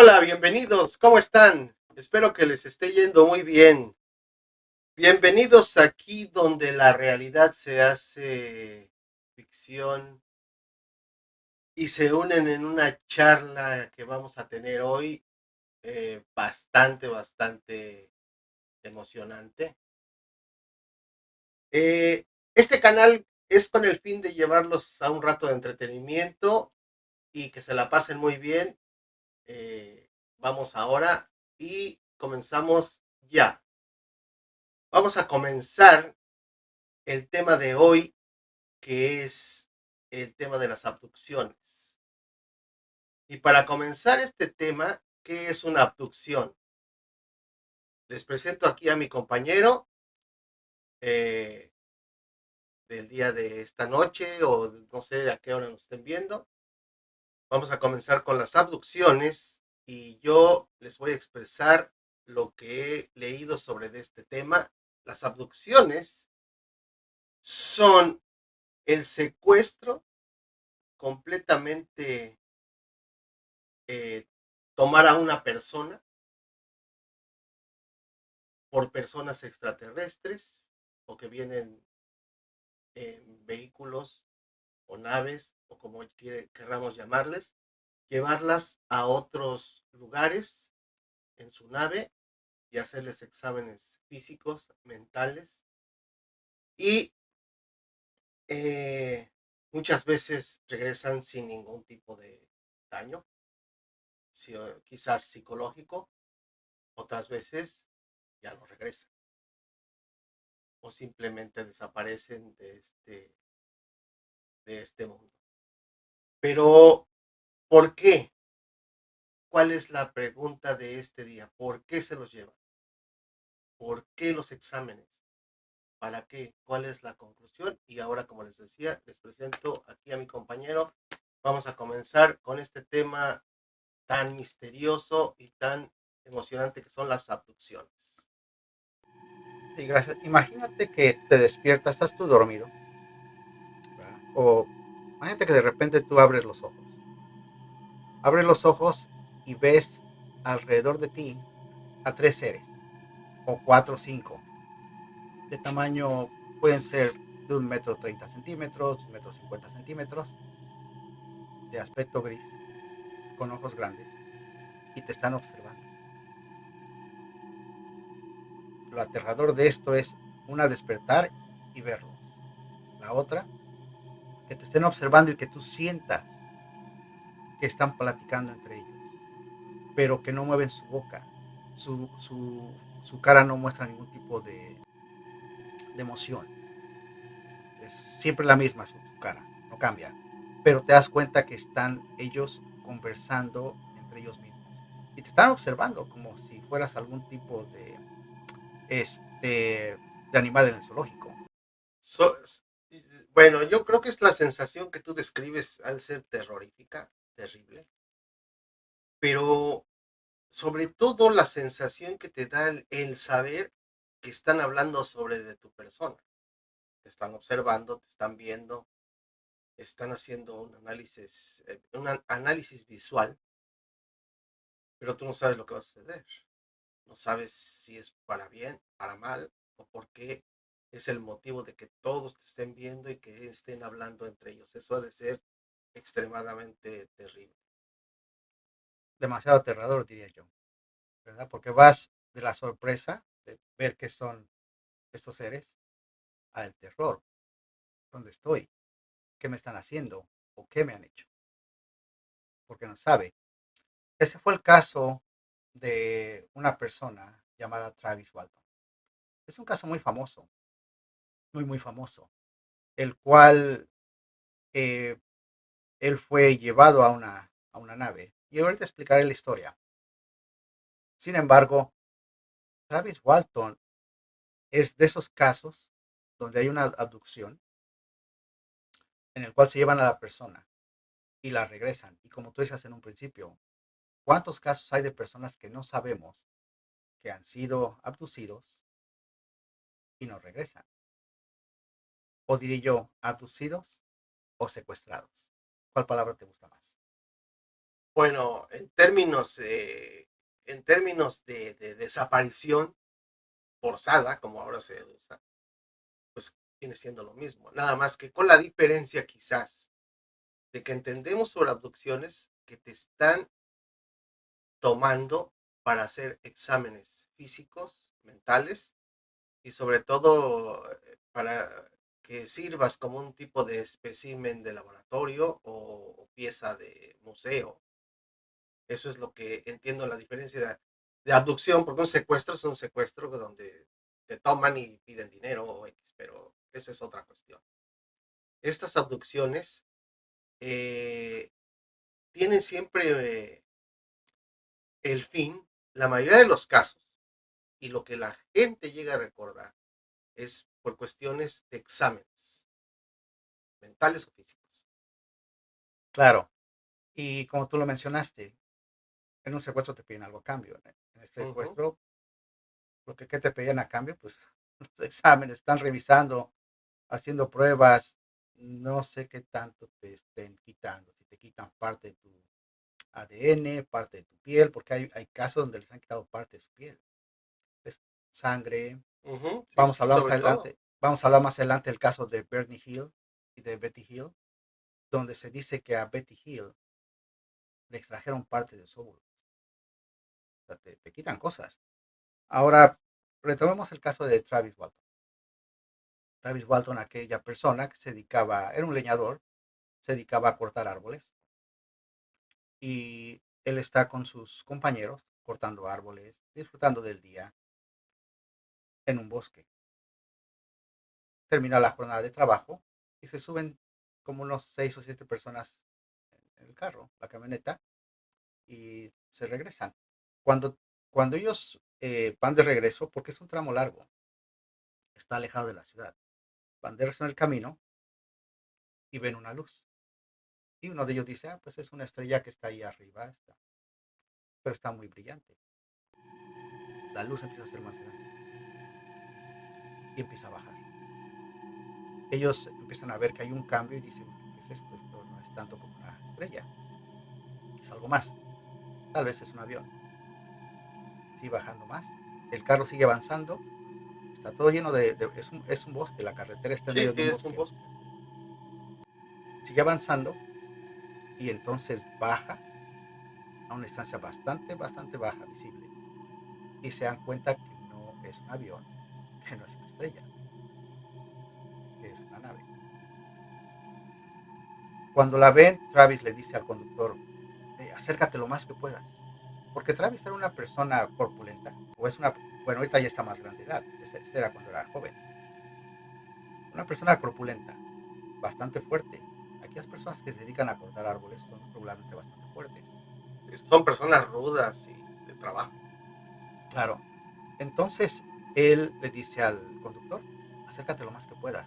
Hola, bienvenidos, ¿cómo están? Espero que les esté yendo muy bien. Bienvenidos aquí donde la realidad se hace ficción y se unen en una charla que vamos a tener hoy bastante emocionante. Este canal es con el fin de llevarlos a un rato de entretenimiento y que se la pasen muy bien. Vamos ahora y comenzamos ya. Vamos a comenzar el tema de hoy, que es el tema de las abducciones. Y para comenzar este tema, ¿qué es una abducción? Les presento aquí a mi compañero eh, del día de esta noche o no sé a qué hora nos estén viendo. Vamos a comenzar con las abducciones y yo les voy a expresar lo que he leído sobre este tema. Las abducciones son el secuestro completamente, eh, tomar a una persona por personas extraterrestres o que vienen en vehículos o naves o como queramos llamarles, llevarlas a otros lugares en su nave y hacerles exámenes físicos, mentales y eh, muchas veces regresan sin ningún tipo de daño, quizás psicológico, otras veces ya no regresan o simplemente desaparecen de este mundo. Pero, ¿por qué? ¿Cuál es la pregunta de este día? ¿Por qué se los llevan? ¿Por qué los exámenes? ¿Para qué? ¿Cuál es la conclusión? Y ahora, como les decía, les presento aquí a mi compañero. Vamos a comenzar con este tema tan misterioso y tan emocionante que son las abducciones. Sí, gracias. Imagínate que te despiertas, estás tú dormido, ¿verdad? O imagínate que de repente tú abres los ojos y ves alrededor de ti a tres seres, o cuatro o cinco, de tamaño, pueden ser de 1,30 m, 1,50 m, de aspecto gris, con ojos grandes, y te están observando. Lo aterrador de esto es una despertar y verlos. La otra, que te estén observando y que tú sientas que están platicando entre ellos, pero que no mueven su boca. Su cara no muestra ningún tipo de emoción. Es siempre la misma su cara, no cambia. Pero te das cuenta que están ellos conversando entre ellos mismos. Y te están observando como si fueras algún tipo de animal en el zoológico. So, bueno, yo creo que es la sensación que tú describes al ser terrorífica, terrible, pero sobre todo la sensación que te da el saber que están hablando sobre de tu persona. Te están observando, te están viendo, están haciendo un análisis visual, pero tú no sabes lo que va a suceder. No sabes si es para bien, para mal, o por qué es el motivo de que todos te estén viendo y que estén hablando entre ellos. Eso ha de ser extremadamente terrible. Demasiado aterrador, diría yo, ¿verdad? Porque vas de la sorpresa de ver qué son estos seres al terror. ¿Dónde estoy? ¿Qué me están haciendo? ¿O qué me han hecho? Porque no sabe. Ese fue el caso de una persona llamada Travis Walton. Es un caso muy famoso, muy famoso, el cual eh, él fue llevado a una nave. Y ahorita explicaré la historia. Sin embargo, Travis Walton es de esos casos donde hay una abducción en el cual se llevan a la persona y la regresan. Y como tú dices en un principio, ¿cuántos casos hay de personas que no sabemos que han sido abducidos y no regresan? O diré yo, abducidos o secuestrados. ¿Cuál palabra te gusta más? Bueno, en términos de desaparición forzada, como ahora se usa, pues viene siendo lo mismo. Nada más que con la diferencia quizás de que entendemos sobre abducciones que te están tomando para hacer exámenes físicos, mentales y sobre todo para que sirvas como un tipo de espécimen de laboratorio o pieza de museo. Eso es lo que entiendo la diferencia de abducción, porque un secuestro es un secuestro donde te toman y piden dinero o X, pero eso es otra cuestión. Estas abducciones eh, tienen siempre el fin, la mayoría de los casos, y lo que la gente llega a recordar es por cuestiones de exámenes mentales o físicos. Claro, y como tú lo mencionaste, en un secuestro te piden algo a cambio. En este Ujú. secuestro, lo que ¿qué te pedían a cambio? Pues los exámenes, están revisando, haciendo pruebas, no sé qué tanto te estén quitando, si te quitan parte de tu ADN, parte de tu piel, porque hay casos donde les han quitado parte de su piel, es sangre. Ujú, sí, Vamos a sí, hablar más sobre todo. adelante, vamos a hablar más adelante del caso de Bernie Hill y de Betty Hill, donde se dice que a Betty Hill le extrajeron parte de su óvulo. O sea, te quitan cosas. Ahora, retomemos el caso de Travis Walton. Travis Walton, aquella persona que se dedicaba, era un leñador, se dedicaba a cortar árboles y él está con sus compañeros cortando árboles, disfrutando del día en un bosque. Termina la jornada de trabajo y se suben como unos 6 o 7 personas en el carro, la camioneta, y se regresan. Cuando, cuando ellos van de regreso, porque es un tramo largo, está alejado de la ciudad, van de regreso en el camino y ven una luz. Y uno de ellos dice, ah, pues es una estrella que está ahí arriba, está, pero está muy brillante. La luz empieza a ser más grande y empieza a bajar. Ellos empiezan a ver que hay un cambio y dicen, ¿qué es esto? Esto no es tanto como una estrella, es algo más. Tal vez es un avión. Sigue bajando más. El carro sigue avanzando. Está todo lleno es un bosque. La carretera está en Sí, medio sí, de un es un bosque. bosque. Sigue avanzando y entonces baja a una distancia bastante baja, visible. Y se dan cuenta que no es un avión, que no es una estrella, que es una nave. Cuando la ven, Travis le dice al conductor, acércate lo más que puedas. Porque Travis era una persona corpulenta, o es una, bueno, ahorita ya está más grande edad, ese era cuando era joven. Una persona corpulenta, bastante fuerte. Aquellas personas que se dedican a cortar árboles son regularmente bastante fuertes. Son personas rudas y de trabajo. Claro. Entonces, él le dice al conductor, acércate lo más que puedas.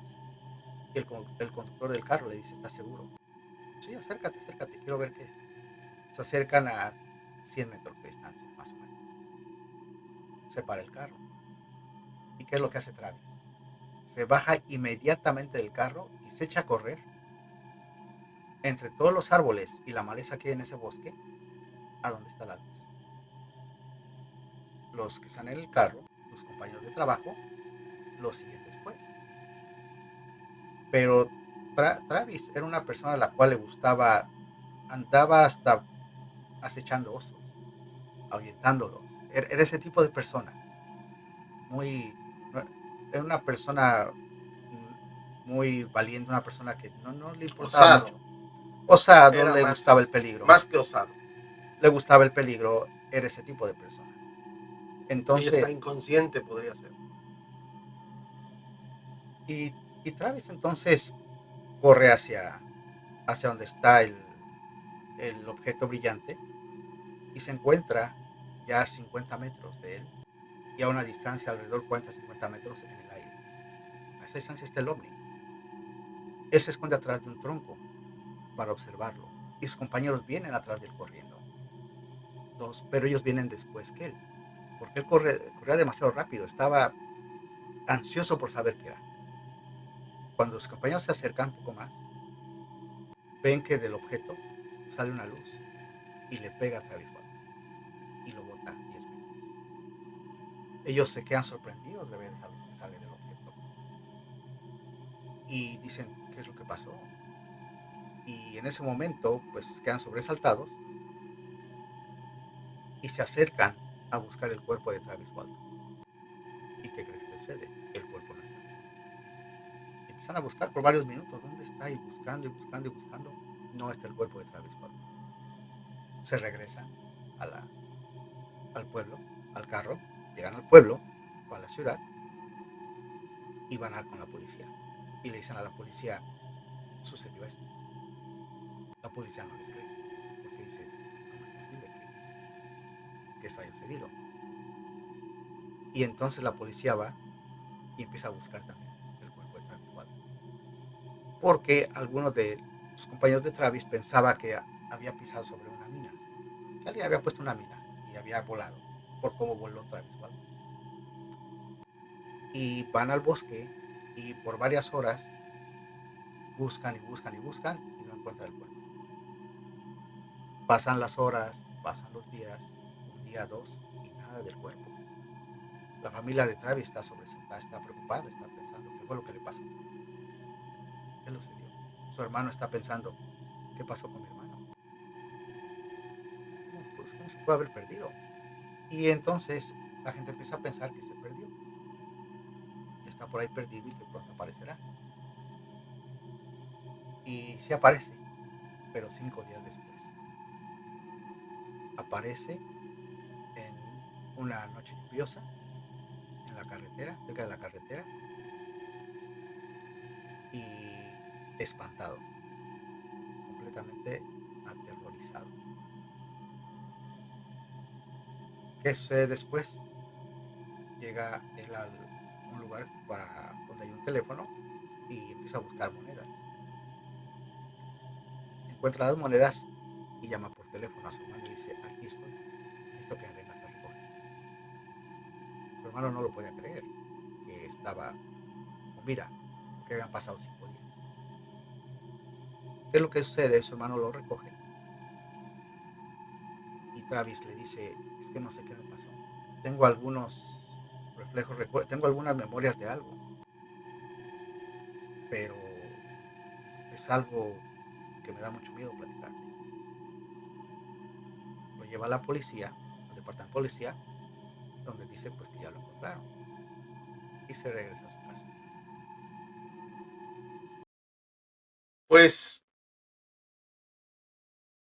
Y el conductor del carro le dice, ¿estás seguro? Sí, acércate, acércate, quiero ver qué es. Se acercan a 100 metros de distancia, más o menos. Se para el carro. ¿Y qué es lo que hace Travis? Se baja inmediatamente del carro y se echa a correr entre todos los árboles y la maleza que hay en ese bosque a donde está la luz. Los que están en el carro, sus compañeros de trabajo, lo siguen después. Pero Travis era una persona a la cual le gustaba, andaba hasta acechando osos, ahuyentándolos. Era ese tipo de persona, muy, era una persona mm, muy valiente, una persona que no le importaba Osado. mucho. Osado, Era le gustaba más, el peligro, más que osado. le gustaba el peligro, era ese tipo de persona. Y está Entonces, inconsciente, podría ser. y Travis entonces corre hacia donde está el objeto brillante y se encuentra ya a 50 metros de él y a una distancia alrededor de 40 o 50 metros en el aire. A esa distancia está el ovni. Él se esconde atrás de un tronco para observarlo y sus compañeros vienen atrás de él corriendo. Pero ellos vienen después que él, porque él corría demasiado rápido, estaba ansioso por saber qué era. Cuando sus compañeros se acercan un poco más, ven que del objeto sale una luz y le pega a Travis Walton y lo bota 10 metros. Ellos se quedan sorprendidos de ver esa luz que sale del objeto y dicen, ¿qué es lo que pasó? Y en ese momento, pues quedan sobresaltados y se acercan a buscar el cuerpo de Travis Walton. ¿Y qué crees que sucede? El cuerpo no está. Empiezan a buscar por varios minutos, ¿dónde está? Y buscando y buscando y buscando, no está el cuerpo de Travis Walton. Se regresan a al pueblo, al carro, llegan al pueblo o a la ciudad y van con la policía. Y le dicen a la policía, sucedió esto. La policía no les cree, porque dice, ¿cómo es posible que eso haya sucedido? Y entonces la policía va y empieza a buscar también el cuerpo de Travis Walton. Porque algunos de sus compañeros de Travis pensaba que había pisado sobre una mina, que alguien había puesto una mina y había volado, por cómo voló Travis Walton. Y van al bosque y por varias horas buscan y buscan y buscan y no encuentran el cuerpo. Pasan las horas, pasan los días, un día, dos, y nada del cuerpo. La familia de Travis está sobresaltada, está preocupada, está pensando, ¿qué fue lo que le pasó? ¿Qué le sucedió? Su hermano está pensando, ¿qué pasó con mi hermano? ¿Cómo se puede haber perdido? Y entonces la gente empieza a pensar que se perdió, que está por ahí perdido y que pronto aparecerá. Y sí aparece, pero 5 días después. Aparece en una noche lluviosa, en la carretera, cerca de la carretera, y espantado, completamente aterrorizado. ¿Qué sucede después? Llega él a un lugar donde hay un teléfono y empieza a buscar monedas. Encuentra las monedas y llama por teléfono a su hermano y dice, aquí estoy, necesito que me vengas a recoger. Su hermano no lo podía creer, que estaba con vida, porque habían pasado 5 días. ¿Qué es lo que sucede? Su hermano lo recoge y Travis le dice, es que no sé qué me pasó. Tengo algunos tengo algunas memorias de algo, pero es algo que me da mucho miedo platicarte. Lo lleva a la policía, al departamento de policía, donde dice pues que ya lo encontraron y se regresa a su casa. Pues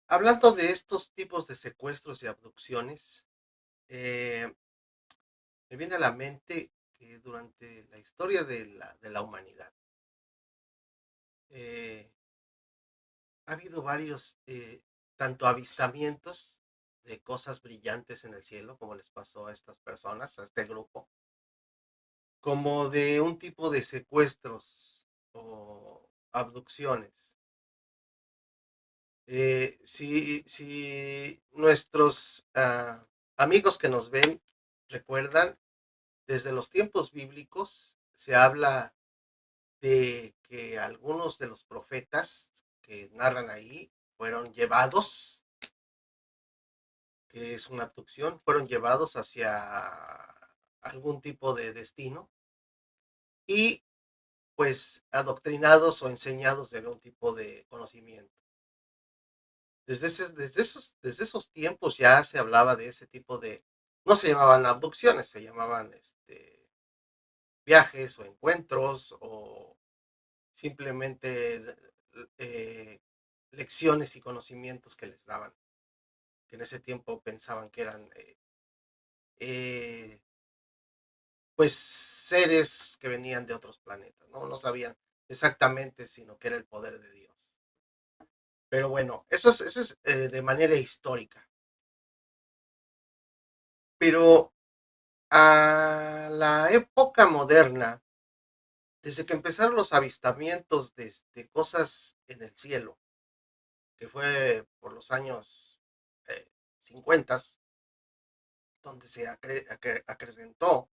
hablando de estos tipos de secuestros y abducciones, eh, me viene a la mente que durante la historia de la humanidad eh, ha habido varios, tanto avistamientos de cosas brillantes en el cielo, como les pasó a estas personas, a este grupo, como de un tipo de secuestros o abducciones. Si nuestros amigos que nos ven recuerdan, desde los tiempos bíblicos se habla de que algunos de los profetas que narran ahí fueron llevados, que es una abducción, fueron llevados hacia algún tipo de destino y pues adoctrinados o enseñados de algún tipo de conocimiento. Desde esos tiempos ya se hablaba de ese tipo de, no se llamaban abducciones, se llamaban viajes o encuentros o simplemente eh, lecciones y conocimientos que les daban, que en ese tiempo pensaban que eran eh, pues seres que venían de otros planetas, ¿no? No sabían exactamente, sino que era el poder de Dios. Pero bueno, eso es de manera histórica. Pero a la época moderna, desde que empezaron los avistamientos de cosas en el cielo, que fue por los años 50, donde se acrecentó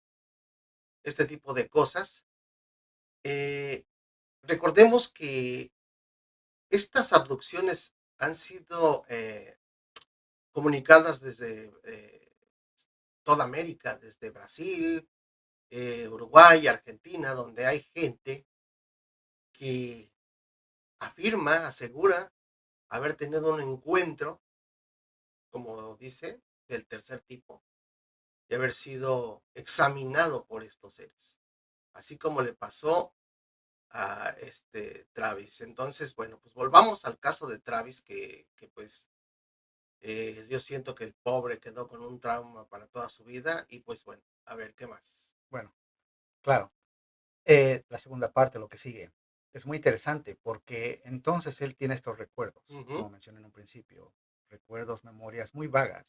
este tipo de cosas, eh, recordemos que estas abducciones han sido comunicadas desde toda América, desde Brasil, Uruguay, Argentina, donde hay gente que afirma, asegura haber tenido un encuentro, como dice, del tercer tipo, y haber sido examinado por estos seres, así como le pasó a Travis. Entonces, bueno, pues volvamos al caso de Travis, que pues yo siento que el pobre quedó con un trauma para toda su vida y pues bueno, a ver, ¿qué más? Bueno, claro. La segunda parte, lo que sigue, es muy interesante porque entonces él tiene estos recuerdos, Ujú, como mencioné en un principio, recuerdos, memorias muy vagas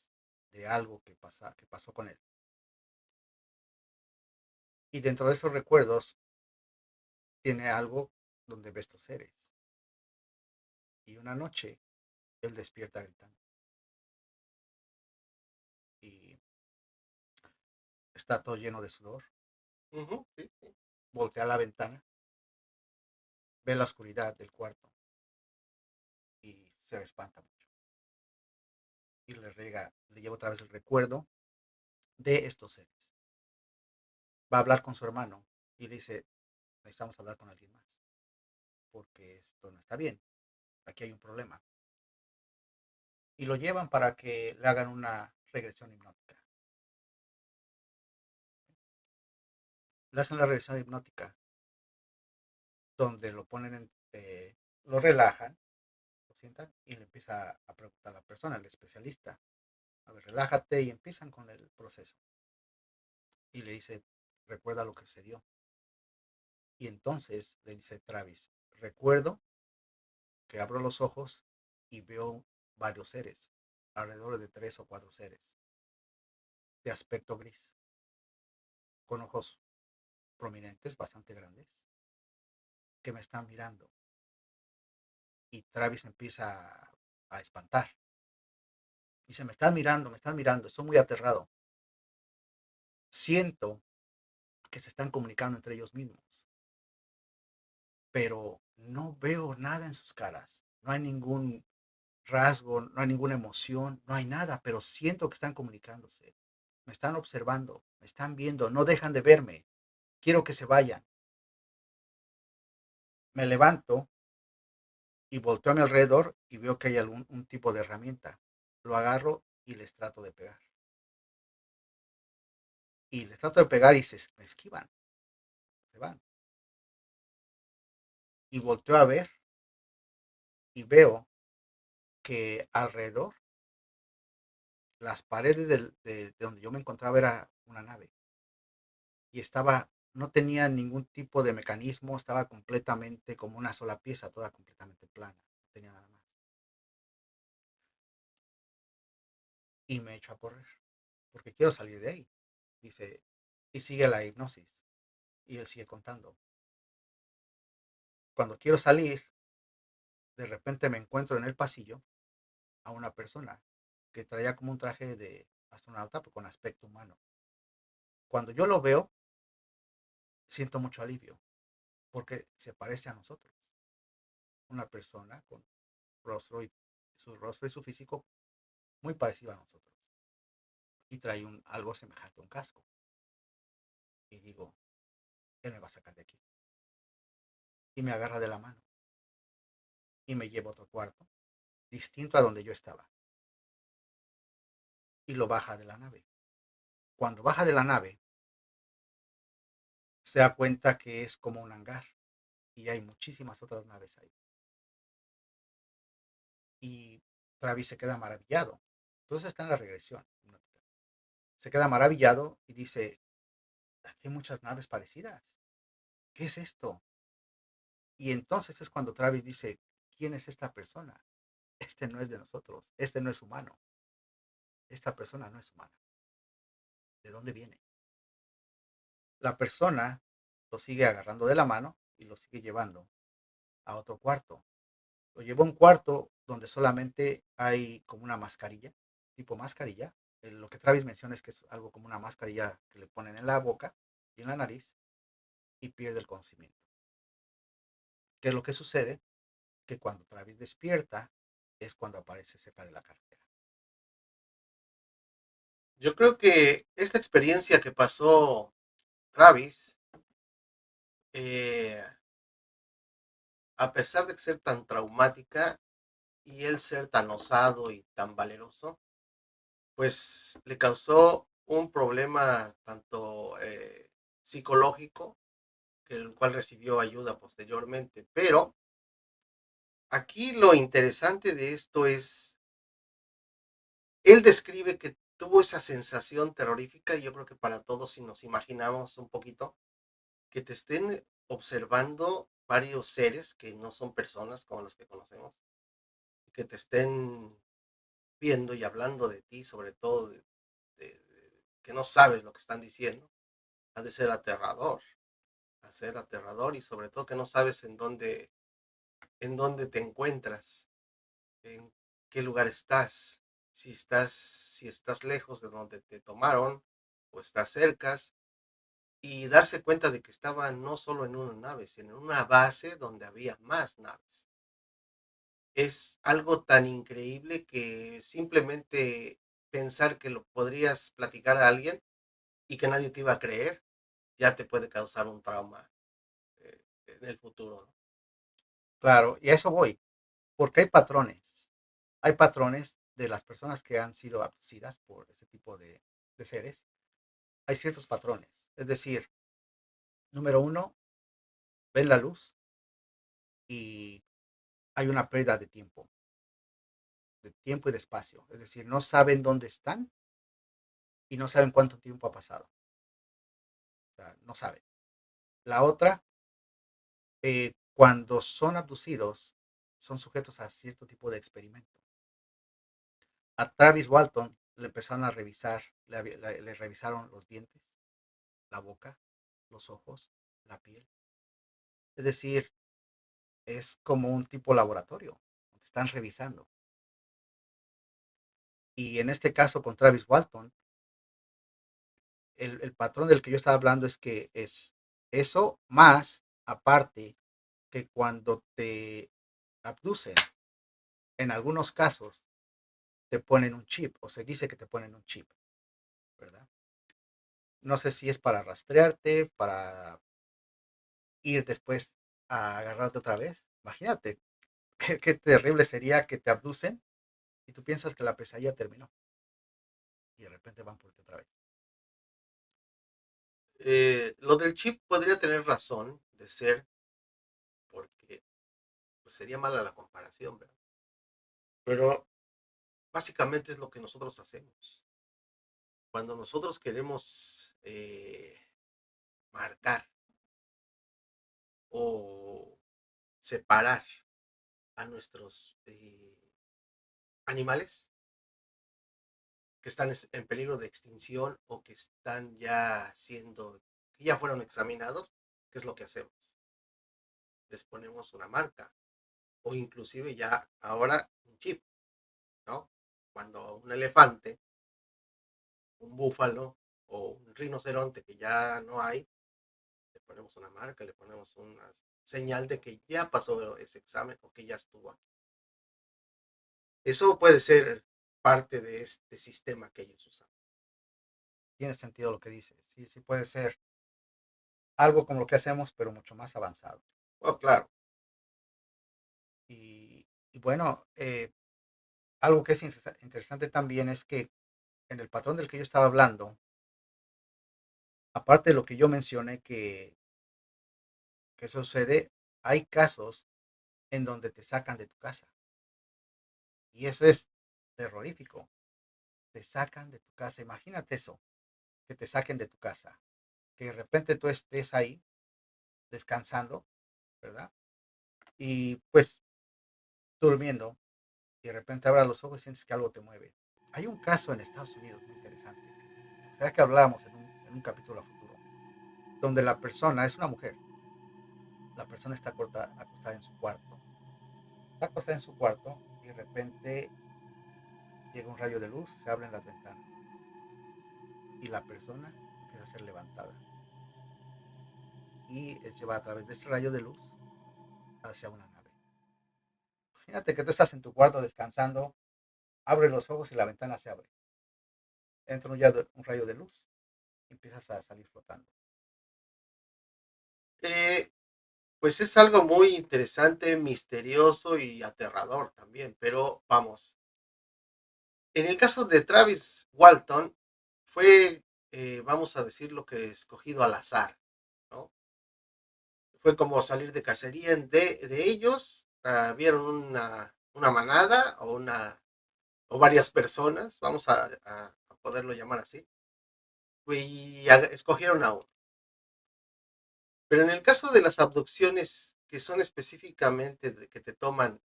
de algo que pasó con él. Y dentro de esos recuerdos tiene algo donde ve estos seres. Y una noche él despierta gritando y está todo lleno de sudor. ujú, sí, sí. Voltea a la ventana, ve la oscuridad del cuarto y se espanta mucho. Y le lleva otra vez el recuerdo de estos seres. Va a hablar con su hermano y le dice, necesitamos hablar con alguien más, porque esto no está bien, aquí hay un problema. Y lo llevan para que le hagan una regresión hipnótica. Le hacen la regresión hipnótica, donde lo ponen lo relajan, lo sientan y le empieza a preguntar a la persona, el especialista, a ver, relájate y empiezan con el proceso. Y le dice, recuerda lo que sucedió. Y entonces le dice Travis, recuerdo que abro los ojos y veo varios seres, alrededor de 3 o 4 seres, de aspecto gris, con ojos prominentes, bastante grandes, que me están mirando. Y Travis empieza a espantar. Dice, me están mirando, estoy muy aterrado. Siento que se están comunicando entre ellos mismos, pero no veo nada en sus caras. No hay ningún rasgo, no hay ninguna emoción, no hay nada, pero siento que están comunicándose. Me están observando, me están viendo, no dejan de verme. Quiero que se vayan. Me levanto y volteo a mi alrededor y veo que hay algún un tipo de herramienta. Lo agarro y les trato de pegar. Y les trato de pegar y me esquivan, se van. Y volteo a ver y veo que alrededor, las paredes de donde yo me encontraba era una nave. Y no tenía ningún tipo de mecanismo, estaba completamente como una sola pieza, toda completamente plana, no tenía nada más. Y me echo a correr, porque quiero salir de ahí. Dice, y sigue la hipnosis. Y él sigue contando. Cuando quiero salir, de repente me encuentro en el pasillo a una persona que traía como un traje de astronauta, pero con aspecto humano. Cuando yo lo veo, siento mucho alivio, porque se parece a nosotros. Una persona con rostro y su rostro y su físico muy parecido a nosotros. Y trae algo semejante a un casco. Y digo, él me va a sacar de aquí. Y me agarra de la mano y me lleva a otro cuarto, distinto a donde yo estaba. Y lo baja de la nave. Cuando baja de la nave, se da cuenta que es como un hangar y hay muchísimas otras naves ahí. Y Travis se queda maravillado. Entonces está en la regresión. Se queda maravillado y dice, aquí hay muchas naves parecidas. ¿Qué es esto? Y entonces es cuando Travis dice, ¿quién es esta persona? Este no es de nosotros, este no es humano, esta persona no es humana. ¿De dónde viene? La persona lo sigue agarrando de la mano y lo sigue llevando a otro cuarto. Lo llevó a un cuarto donde solamente hay como una mascarilla, tipo mascarilla. Lo que Travis menciona es que es algo como una mascarilla que le ponen en la boca y en la nariz y pierde el conocimiento. ¿Qué es lo que sucede? Que cuando Travis despierta es cuando aparece cerca de la carretera. Yo creo que esta experiencia que pasó Travis, eh, a pesar de ser tan traumática y él ser tan osado y tan valeroso, pues le causó un problema tanto psicológico, que el cual recibió ayuda posteriormente. Pero aquí lo interesante de esto es, él describe que tuvo esa sensación terrorífica, y yo creo que para todos, si nos imaginamos un poquito, que te estén observando varios seres que no son personas como los que conocemos, que te estén viendo y hablando de ti, sobre todo que no sabes lo que están diciendo, ha de ser aterrador, a ser aterrador, y sobre todo que no sabes en dónde te encuentras, en qué lugar estás, si estás lejos de donde te tomaron o estás cerca, y darse cuenta de que estaba no solo en una nave, sino en una base donde había más naves. Es algo tan increíble que simplemente pensar que lo podrías platicar a alguien y que nadie te iba a creer, ya te puede causar un trauma en el futuro, ¿no? Claro, y a eso voy, porque hay patrones. Hay patrones de las personas que han sido abducidas por ese tipo de seres. Hay ciertos patrones. Es decir, número uno, ven la luz y hay una pérdida de tiempo y de espacio. Es decir, no saben dónde están y no saben cuánto tiempo ha pasado. O sea, no saben. La otra, cuando son abducidos, son sujetos a cierto tipo de experimento. A Travis Walton le empezaron a revisar, le revisaron los dientes, la boca, los ojos, la piel. Es decir, es como un tipo laboratorio. Te están revisando. Y en este caso con Travis Walton, el patrón del que yo estaba hablando es que es eso más aparte que cuando te abducen, en algunos casos te ponen un chip o se dice que te ponen un chip, ¿verdad? No sé si es para rastrearte, para ir después a agarrarte otra vez. Imagínate, qué terrible sería que te abducen y tú piensas que la pesadilla terminó y de repente van por ti otra vez. Lo del chip podría tener razón de ser, porque pues, sería mala la comparación, ¿verdad? Pero básicamente es lo que nosotros hacemos. Cuando nosotros queremos marcar o separar a nuestros animales que están en peligro de extinción o que están ya siendo, que ya fueron examinados, ¿qué es lo que hacemos? Les ponemos una marca o inclusive ya ahora un chip, ¿no? Cuando un elefante, un búfalo o un rinoceronte que ya no hay, le ponemos una marca, le ponemos una señal de que ya pasó ese examen o que ya estuvo aquí. Eso puede ser parte de este sistema que ellos usan. Tiene sentido lo que dices. Sí, sí puede ser algo como lo que hacemos, pero mucho más avanzado. Oh, claro. Y bueno, algo que es interesante también es que en el patrón del que yo estaba hablando, aparte de lo que yo mencioné que sucede, hay casos en donde te sacan de tu casa. Y eso es terrorífico. Te sacan de tu casa. Imagínate eso, que te saquen de tu casa. Que de repente tú estés ahí descansando, ¿verdad? Y pues durmiendo y de repente abras los ojos y sientes que algo te mueve. Hay un caso en Estados Unidos muy interesante. Me gustaría que habláramos en un capítulo a futuro, donde la persona es una mujer. La persona está acostada en su cuarto. Está acostada en su cuarto y de repente llega un rayo de luz, se abren las ventanas y la persona empieza a ser levantada y es llevada a través de ese rayo de luz hacia una nave. Imagínate que tú estás en tu cuarto descansando, abre los ojos y la ventana se abre. entra un rayo de luz y empiezas a salir flotando. Eh, pues es algo muy interesante, misterioso y aterrador también, pero vamos. En el caso de Travis Walton, fue, vamos a decir, lo que escogido al azar, ¿no? Fue como salir de cacería de ellos, vieron una manada o varias personas, vamos a poderlo llamar así, y escogieron a uno. Pero en el caso de las abducciones que son específicamente de que te toman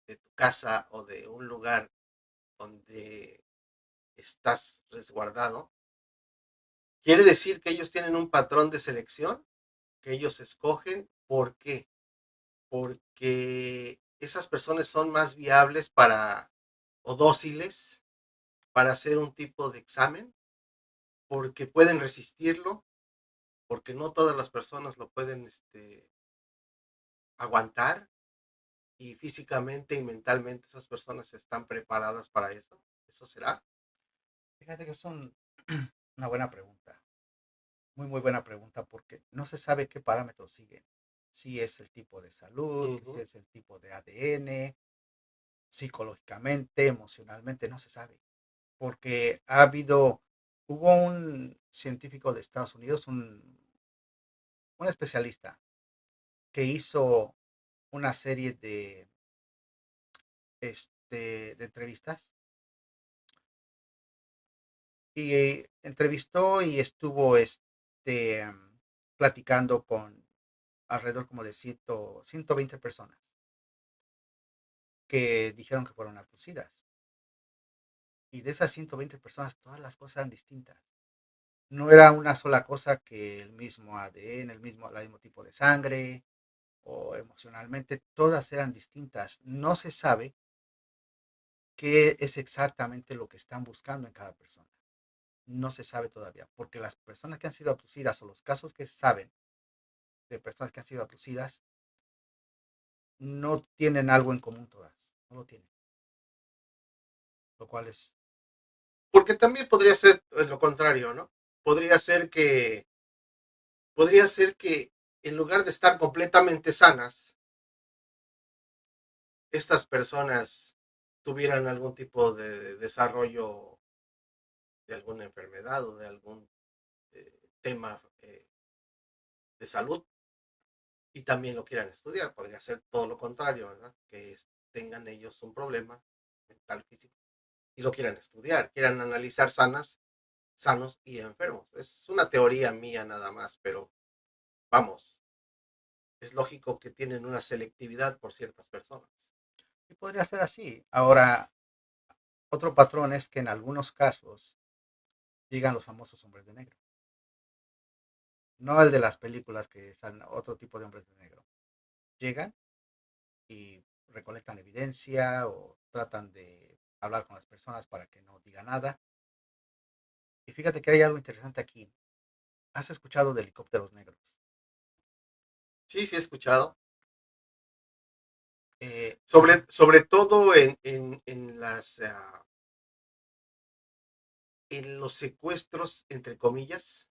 de tu casa o de un lugar donde estás resguardado, quiere decir que ellos tienen un patrón de selección que ellos escogen. ¿Por qué? Porque esas personas son más viables para o dóciles para hacer un tipo de examen, porque pueden resistirlo, porque no todas las personas lo pueden aguantar y físicamente y mentalmente esas personas están preparadas para eso. ¿Eso será? Fíjate que es una buena pregunta, muy buena pregunta, porque no se sabe qué parámetros siguen. Si es el tipo de salud, si Ujú. es el tipo de ADN, psicológicamente, emocionalmente, no se sabe. Porque hubo un científico de Estados Unidos, un especialista, que hizo una serie de entrevistas y entrevistó y estuvo platicando con alrededor como de 120 personas que dijeron que fueron abducidas. Y de esas 120 personas, todas las cosas eran distintas. No era una sola cosa que el mismo ADN, el mismo tipo de sangre o emocionalmente, todas eran distintas. No se sabe qué es exactamente lo que están buscando en cada persona. No se sabe todavía, porque las personas que han sido abducidas o los casos que se saben de personas que han sido abducidas no tienen algo en común todas, no lo tienen, lo cual es, Porque también podría ser lo contrario, ¿no? Podría ser que, podría ser que en lugar de estar completamente sanas, estas personas tuvieran algún tipo de desarrollo de alguna enfermedad o de algún tema de salud y también lo quieran estudiar. Podría ser todo lo contrario, ¿verdad? Que tengan ellos un problema mental, físico y lo quieran estudiar, quieran analizar sanos y enfermos. Es una teoría mía nada más, pero vamos, es lógico que tienen una selectividad por ciertas personas. y podría ser así. Ahora, otro patrón es que en algunos casos llegan los famosos hombres de negro, no el de las películas que salen otro tipo de hombres de negro. Llegan y recolectan evidencia o tratan de hablar con las personas para que no digan nada. Y fíjate que hay algo interesante aquí. ¿Has escuchado de helicópteros negros? Sí, sí he escuchado. Y Sobre todo en los secuestros, entre comillas,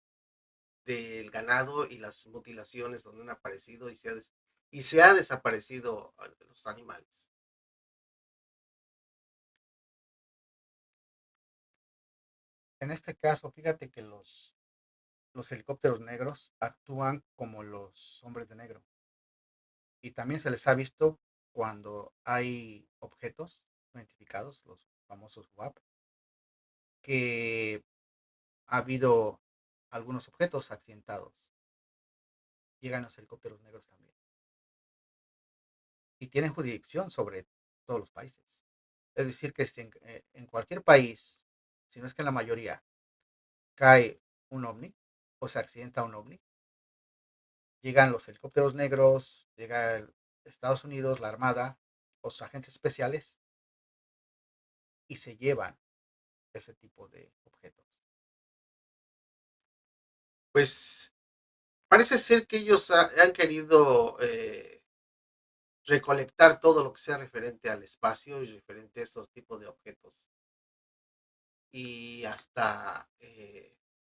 del ganado y las mutilaciones donde han aparecido y se ha desaparecido a los animales. en este caso, fíjate que los helicópteros negros actúan como los hombres de negro. Y también se les ha visto cuando hay objetos no identificados, los famosos WAP, que ha habido algunos objetos accidentados. Llegan los helicópteros negros también. Y tienen jurisdicción sobre todos los países. Es decir, que si en cualquier país, si no es que en la mayoría, cae un ovni o se accidenta un ovni, llegan los helicópteros negros, llega Estados Unidos, la Armada, los agentes especiales y se llevan ese tipo de objetos. Pues parece ser que ellos han querido recolectar todo lo que sea referente al espacio y referente a estos tipos de objetos. y hasta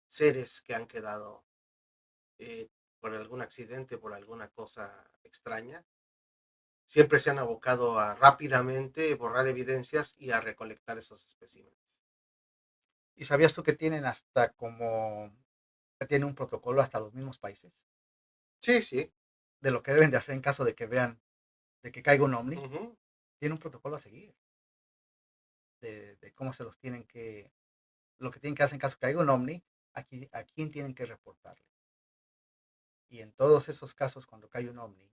seres que han quedado eh, por algún accidente, por alguna cosa extraña, siempre se han abocado a rápidamente borrar evidencias y a recolectar esos especímenes. ¿Y sabías tú que tienen hasta como, que tienen un protocolo hasta los mismos países Sí, sí. de lo que deben de hacer en caso de que vean, de que caiga un ovni? Ujú. Tiene un protocolo a seguir de cómo se los tienen que, lo que tienen que hacer en caso de que caiga un ovni, a quién tienen que reportarle. Y en todos esos casos, cuando cae un ovni,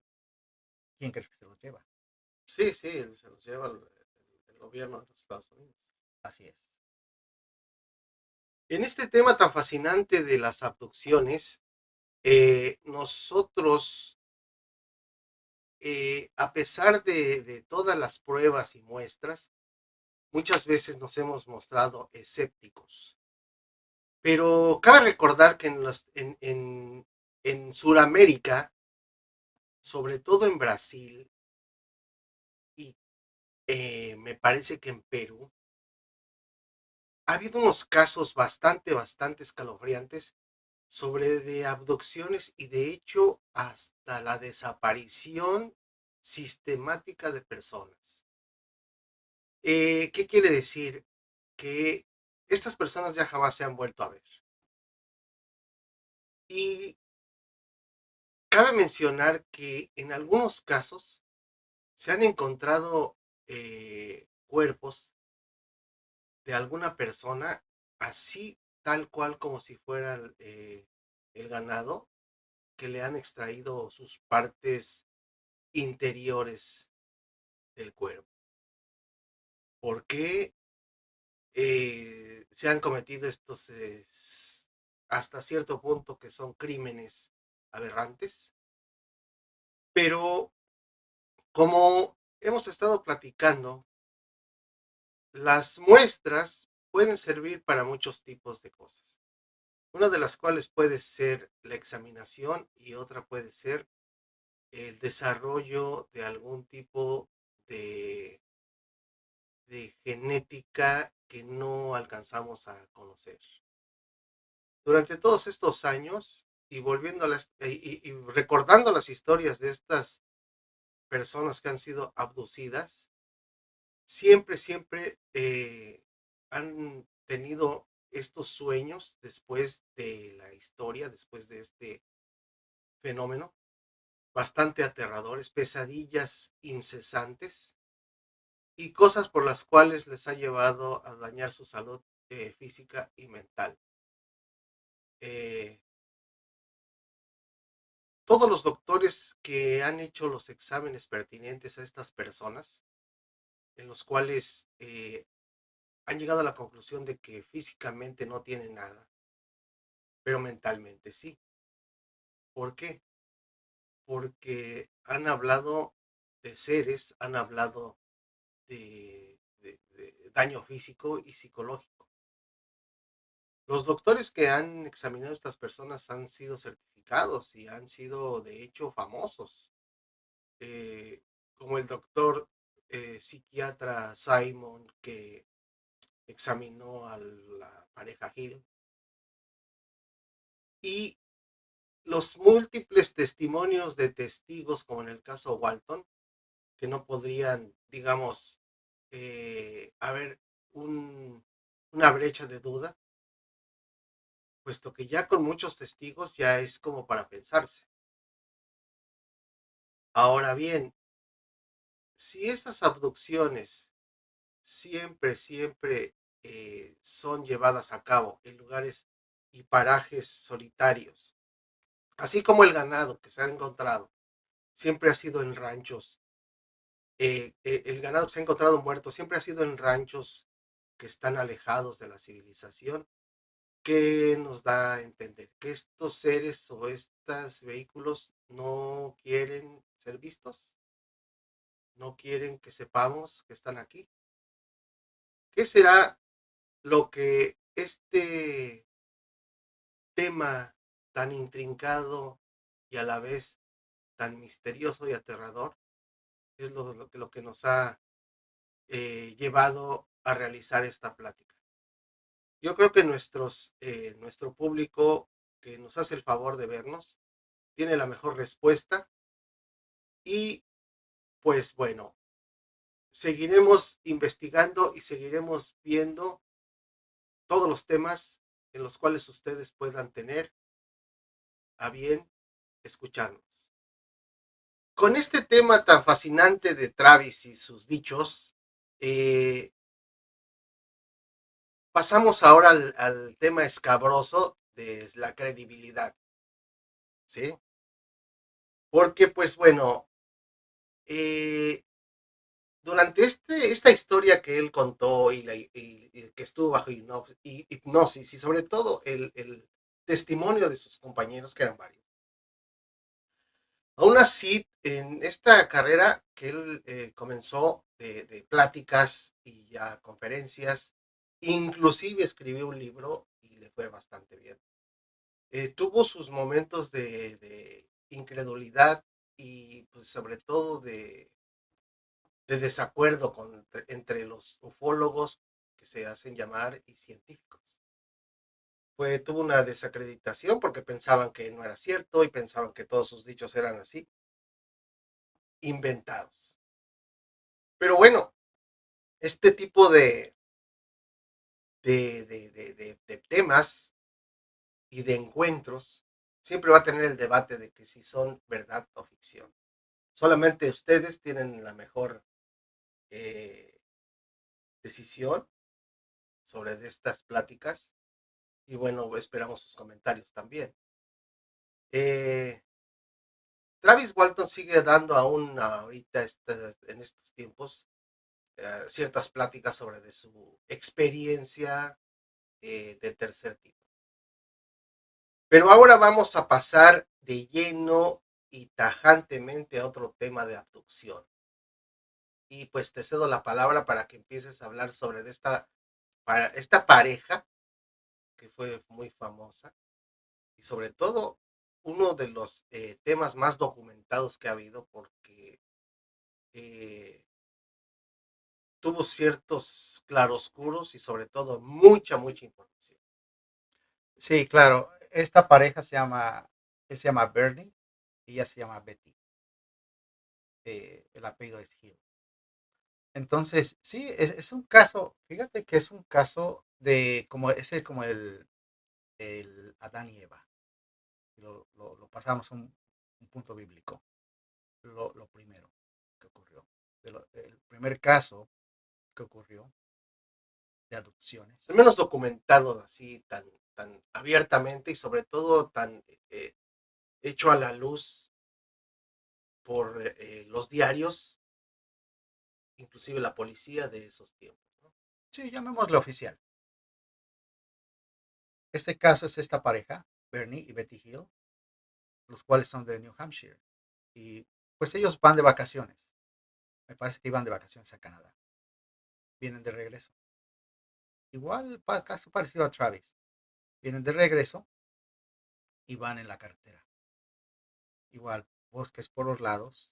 ¿quién crees que se los lleva? Sí, sí, se los lleva el gobierno de los Estados Unidos. Así es. En este tema tan fascinante de las abducciones, nosotros, a pesar de todas las pruebas y muestras, muchas veces nos hemos mostrado escépticos. Pero cabe recordar que en Sudamérica, sobre todo en Brasil y me parece que en Perú, ha habido unos casos bastante escalofriantes sobre de abducciones y de hecho hasta la desaparición sistemática de personas. ¿Qué quiere decir? Que estas personas ya jamás se han vuelto a ver. Y cabe mencionar que en algunos casos se han encontrado cuerpos de alguna persona así tal cual como si fuera el ganado, que le han extraído sus partes interiores del cuerpo. ¿Por qué se han cometido estos hasta cierto punto que son crímenes aberrantes? Pero como hemos estado platicando, las muestras pueden servir para muchos tipos de cosas. Una de las cuales puede ser la examinación y otra puede ser el desarrollo de algún tipo de, de genética que no alcanzamos a conocer. Durante todos estos años y volviendo a y recordando las historias de estas personas que han sido abducidas, siempre han tenido estos sueños después de la historia, después de este fenómeno, bastante aterradores, pesadillas incesantes y cosas por las cuales les ha llevado a dañar su salud física y mental. Eh, todos los doctores que han hecho los exámenes pertinentes a estas personas, en los cuales han llegado a la conclusión de que físicamente no tienen nada, pero mentalmente sí. ¿Por qué? Porque han hablado de seres, han hablado de daño físico y psicológico. Los doctores que han examinado a estas personas han sido certificados y han sido de hecho famosos, como el doctor psiquiatra Simon que examinó a la pareja Hill y los múltiples testimonios de testigos, como en el caso Walton, que no podrían, digamos, haber una brecha de duda, puesto que ya con muchos testigos ya es como para pensarse. Ahora bien, si estas abducciones siempre son llevadas a cabo en lugares y parajes solitarios, así como el ganado que se ha encontrado, siempre ha sido en ranchos, el ganado que se ha encontrado muerto siempre ha sido en ranchos que están alejados de la civilización, que nos da a entender que estos seres o estos vehículos no quieren ser vistos, no quieren que sepamos que están aquí. ¿Qué será lo que este tema tan intrincado y a la vez tan misterioso y aterrador es lo que nos ha llevado a realizar esta plática? Yo creo que nuestro público que nos hace el favor de vernos tiene la mejor respuesta y pues bueno, seguiremos investigando y seguiremos viendo todos los temas en los cuales ustedes puedan tener a bien escucharnos. Con este tema tan fascinante de Travis y sus dichos, eh, pasamos ahora al tema escabroso de la credibilidad, ¿sí? Porque, pues bueno, eh, durante esta historia que él contó y que estuvo bajo hipnosis y sobre todo el testimonio de sus compañeros, que eran varios. Aún así, en esta carrera que él comenzó de pláticas y ya conferencias, inclusive escribió un libro y le fue bastante bien. Tuvo sus momentos de incredulidad y pues sobre todo de desacuerdo entre los ufólogos que se hacen llamar y científicos. Tuvo una desacreditación porque pensaban que no era cierto y pensaban que todos sus dichos eran así, inventados. Pero bueno, este tipo de temas y de encuentros siempre va a tener el debate de que si son verdad o ficción. Solamente ustedes tienen la mejor eh, decisión sobre estas pláticas y bueno, esperamos sus comentarios también. Eh, Travis Walton sigue dando aún ahorita en estos tiempos ciertas pláticas sobre de su experiencia de tercer tipo. Pero ahora vamos a pasar de lleno y tajantemente a otro tema de abducción. Y pues te cedo la palabra para que empieces a hablar sobre esta pareja que fue muy famosa y sobre todo uno de los temas más documentados que ha habido porque eh, tuvo ciertos claroscuros y sobre todo mucha información. Sí, claro. Esta pareja él se llama Bernie y ella se llama Betty. El apellido es Hill. Entonces, sí, es un caso, fíjate que es un caso como el Adán y Eva. Lo pasamos a un punto bíblico. Lo primero que ocurrió. El primer caso que ocurrió de Al adopciones. menos documentado así tan abiertamente y sobre todo tan hecho a la luz por los diarios, inclusive la policía de esos tiempos, ¿no? Sí, llamémoslo oficial. Este caso es esta pareja, Bernie y Betty Hill, los cuales son de New Hampshire. Y pues ellos van de vacaciones. Me parece que iban de vacaciones a Canadá. Vienen de regreso. Igual, caso parecido a Travis. Vienen de regreso y van en la carretera. Igual, bosques por los lados.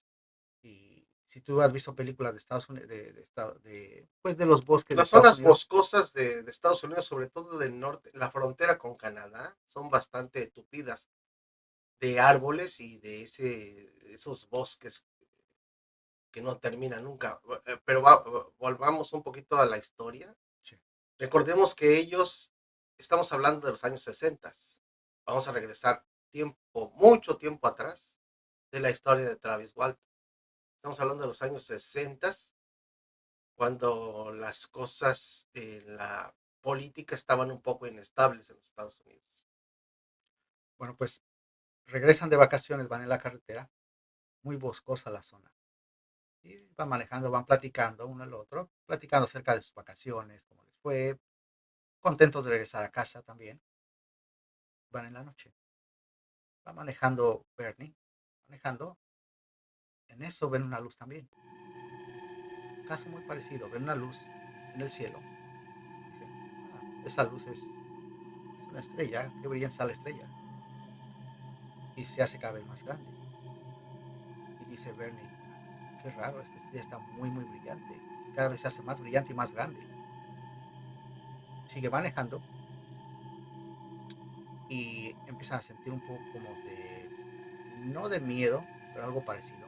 Y si tú has visto películas de Estados Unidos, pues de los bosques de Las Estados zonas Unidos, boscosas de Estados Unidos, sobre todo del norte, la frontera con Canadá, son bastante tupidas de árboles y de esos bosques que no terminan nunca. Pero volvamos un poquito a la historia. sí. Recordemos que ellos, estamos hablando de los años 60. Vamos a regresar mucho tiempo atrás de la historia de Travis Walton. Estamos hablando de los años 60, cuando las cosas en la política estaban un poco inestables en los Estados Unidos. Bueno, pues regresan de vacaciones, van en la carretera, muy boscosa la zona. Y van manejando, van platicando uno al otro, platicando acerca de sus vacaciones, cómo les fue, contentos de regresar a casa también. Van en la noche. Va manejando Bernie, manejando. En eso ven una luz también. Caso muy parecido, ven una luz en el cielo. Dicen, esa luz es una estrella, qué brillante la estrella. Y se hace cada vez más grande. Y dice Bernie, qué raro, esta estrella está muy brillante. Cada vez se hace más brillante y más grande. Sigue manejando y empiezan a sentir un poco como de, no de miedo, pero algo parecido,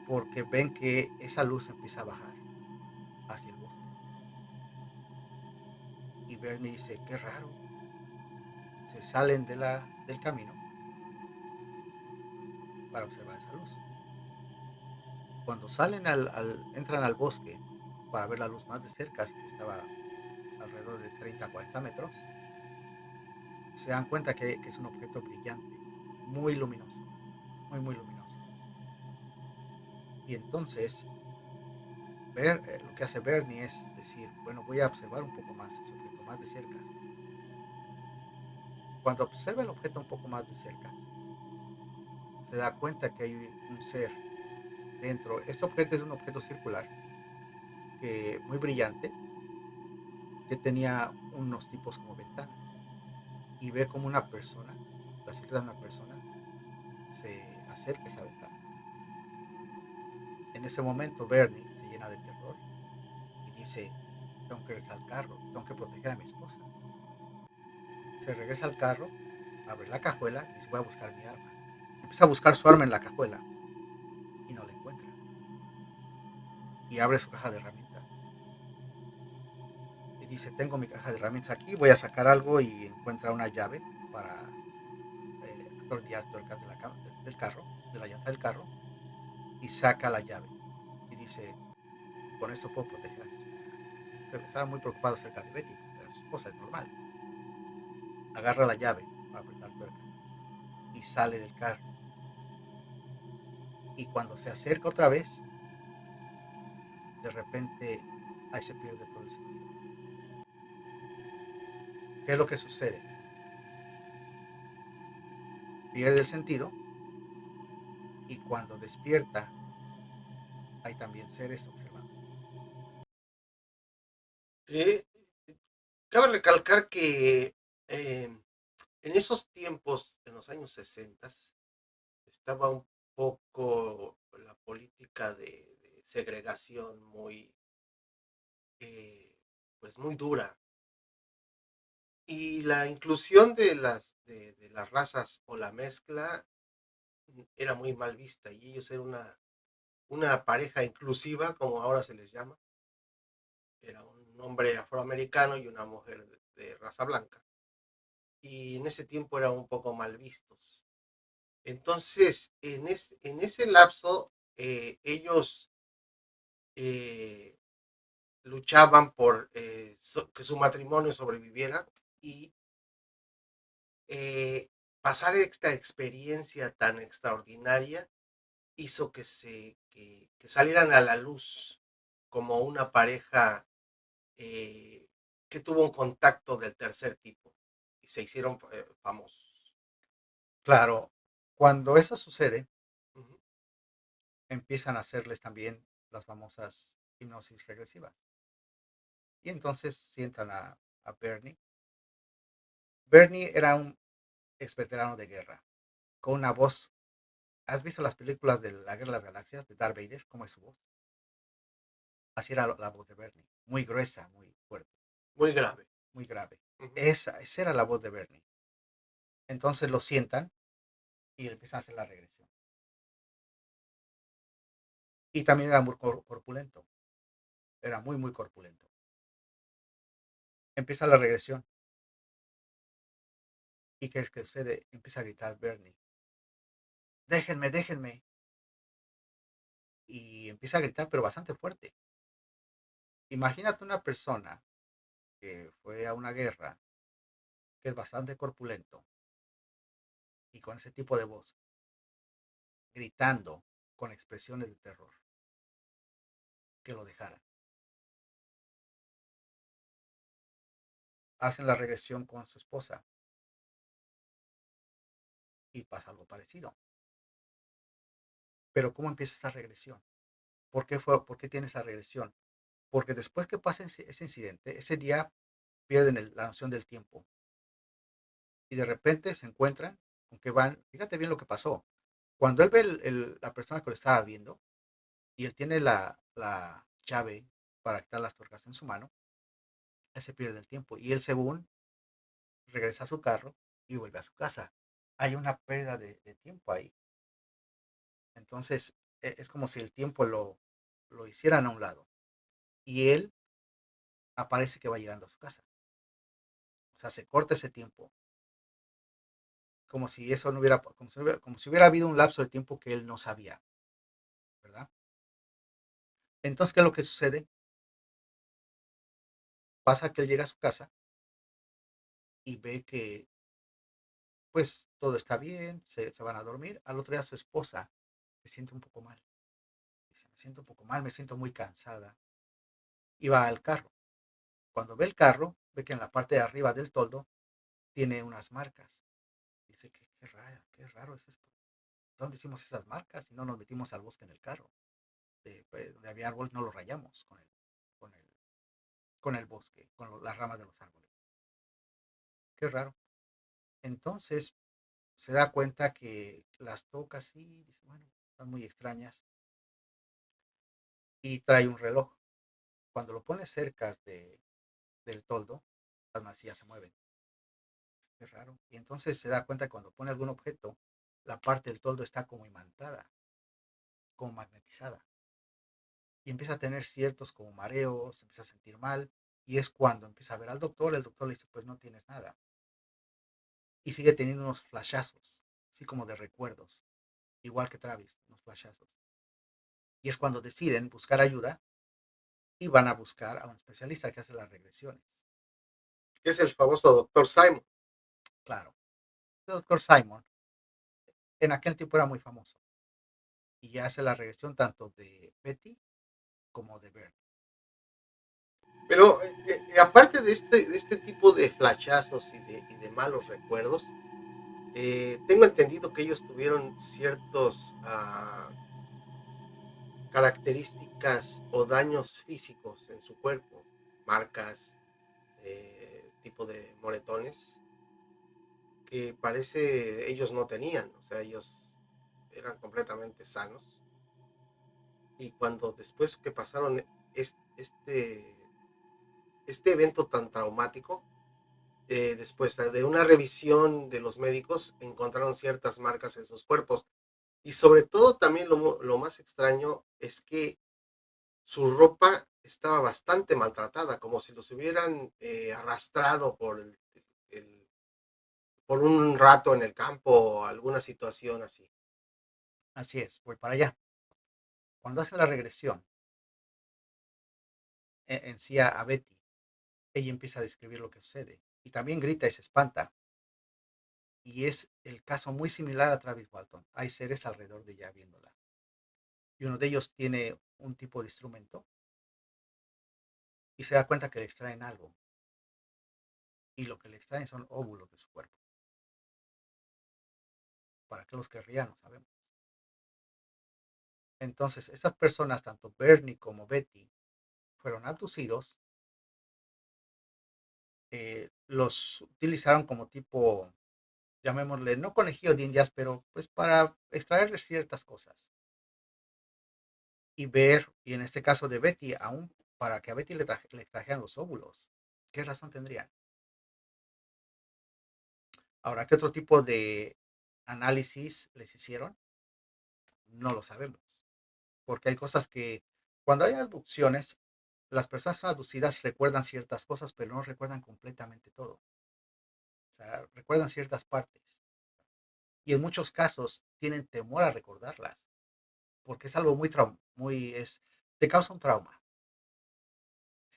porque ven que esa luz empieza a bajar hacia el bosque. Y Bernie dice, qué raro, se salen del camino para observar esa luz. Cuando salen entran al bosque para ver la luz más de cerca, que estaba alrededor de 30 a 40 metros, se dan cuenta que es un objeto brillante, muy luminoso, muy, muy luminoso. Y entonces lo que hace Bernie es decir, bueno, voy a observar un poco más ese objeto más de cerca. Cuando observa el objeto un poco más de cerca, se da cuenta que hay un ser dentro. Este objeto es un objeto circular, muy brillante, que tenía unos tipos como ventanas. Y ve como una persona, la silueta de una persona, se acerca a esa ventana. En ese momento Bernie se llena de terror y dice, tengo que regresar al carro, tengo que proteger a mi esposa. Se regresa al carro, abre la cajuela y dice, voy a buscar mi arma. Empieza a buscar su arma en la cajuela y no la encuentra. Y abre su caja de herramientas. Y dice, tengo mi caja de herramientas aquí, voy a sacar algo y encuentra una llave para atornillar tuercas del carro, de la llanta del carro, y saca la llave. Y dice, con esto puedo proteger a mi esposa. Estaba muy preocupado acerca de Betty, porque era su esposa, es normal. Agarra la llave para apretar tuercas y sale del carro. Y cuando se acerca otra vez, de repente ahí se pierde todo el sentido. ¿Qué es lo que sucede? Pierde el sentido y cuando despierta hay también seres observando. Eh, Cabe recalcar que en esos tiempos, en los años 60, estaba un poco la política de segregación muy, eh, pues muy dura. Y la inclusión de las razas o la mezcla era muy mal vista y ellos eran una pareja inclusiva, como ahora se les llama. Era un hombre afroamericano y una mujer de raza blanca. Y en ese tiempo eran un poco mal vistos. Entonces, en ese lapso, ellos eh, luchaban por que su matrimonio sobreviviera y eh, pasar esta experiencia tan extraordinaria hizo que salieran a la luz como una pareja que tuvo un contacto del tercer tipo y se hicieron famosos. Claro, cuando eso sucede, Uh -huh. empiezan a hacerles también las famosas hipnosis regresivas. Y entonces sientan a Bernie. Bernie era un ex veterano de guerra, con una voz. ¿Has visto las películas de la Guerra de las Galaxias de Darth Vader? ¿Cómo es su voz? Así era la voz de Bernie, muy gruesa, muy fuerte, Muy grave. muy grave. Uh -huh. Esa era la voz de Bernie. Entonces lo sientan y empiezan a hacer la regresión. Y también era muy corpulento, era muy, muy corpulento. Empieza la regresión. ¿Y qué es que sucede? Empieza a gritar Bernie, déjenme, déjenme. Y empieza a gritar, pero bastante fuerte. Imagínate una persona que fue a una guerra, que es bastante corpulento, y con ese tipo de voz, gritando con expresiones de terror, que lo dejaran. Hacen la regresión con su esposa y pasa algo parecido. Pero ¿cómo empieza esa regresión? ¿Por qué tiene esa regresión? Porque después que pasa ese incidente, ese día pierden la noción del tiempo y de repente se encuentran con que van, fíjate bien lo que pasó. Cuando él ve la persona que lo estaba viendo y él tiene la llave para quitar las tuercas en su mano, él se pierde el tiempo y él según regresa a su carro y vuelve a su casa. Hay una pérdida de tiempo ahí. Entonces, es como si el tiempo lo hicieran a un lado y él aparece que va llegando a su casa. O sea, se corta ese tiempo, como si eso no hubiera, como si hubiera habido un lapso de tiempo que él no sabía, ¿verdad? Entonces, ¿qué es lo que sucede? Pasa que él llega a su casa y ve que, pues, todo está bien, se van a dormir. Al otro día su esposa se siente un poco mal. Dice, me siento un poco mal, me siento muy cansada. Y va al carro. Cuando ve el carro, ve que en la parte de arriba del toldo tiene unas marcas. Dice, qué raro es esto. ¿Dónde hicimos esas marcas? Si no nos metimos al bosque en el carro. Donde había árboles no lo rayamos con el, con el bosque, las ramas de los árboles. Qué raro. Entonces se da cuenta que las toca así, y dice, bueno, están muy extrañas. Y trae un reloj. Cuando lo pone cerca del toldo, las manecillas se mueven. Qué raro. Y entonces se da cuenta que cuando pone algún objeto, la parte del toldo está como imantada, como magnetizada. Y empieza a tener ciertos como mareos, empieza a sentir mal. Y es cuando empieza a ver al doctor, el doctor le dice, pues no tienes nada. Y sigue teniendo unos flashazos, así como de recuerdos, igual que Travis, unos flashazos. Y es cuando deciden buscar ayuda y van a buscar a un especialista que hace las regresiones. Es el famoso doctor Simon. Claro, el doctor Simon en aquel tiempo era muy famoso y hace la regresión tanto de Betty como de Bert. Pero aparte de este tipo de flashazos y de malos recuerdos, tengo entendido que ellos tuvieron ciertos características o daños físicos en su cuerpo, marcas, tipo de moretones, que parece ellos no tenían, o sea, ellos eran completamente sanos. Y cuando después que pasaron este evento tan traumático, después de una revisión de los médicos, encontraron ciertas marcas en sus cuerpos. Y sobre todo también lo más extraño es que su ropa estaba bastante maltratada, como si los hubieran arrastrado el, por un rato en el campo o alguna situación así. Así es, voy para allá. Cuando hace la regresión en sí a Betty, ella empieza a describir lo que sucede y también grita y se espanta. Y es el caso muy similar a Travis Walton. Hay seres alrededor de ella viéndola. Y uno de ellos tiene un tipo de instrumento y se da cuenta que le extraen algo. Y lo que le extraen son óvulos de su cuerpo. ¿Para qué los querría? No sabemos. Entonces, esas personas, tanto Bernie como Betty, fueron abducidos, los utilizaron como tipo, llamémosle, no conejillos de indias, pero pues para extraer ciertas cosas. Y ver, y en este caso de Betty, aún para que a Betty le trajeran los óvulos. ¿Qué razón tendrían? Ahora, ¿qué otro tipo de análisis les hicieron? No lo sabemos. Porque hay cosas que, cuando hay abducciones, las personas son abducidas recuerdan ciertas cosas, pero no recuerdan completamente todo. O sea, recuerdan ciertas partes. Y en muchos casos tienen temor a recordarlas, porque es algo te causa un trauma.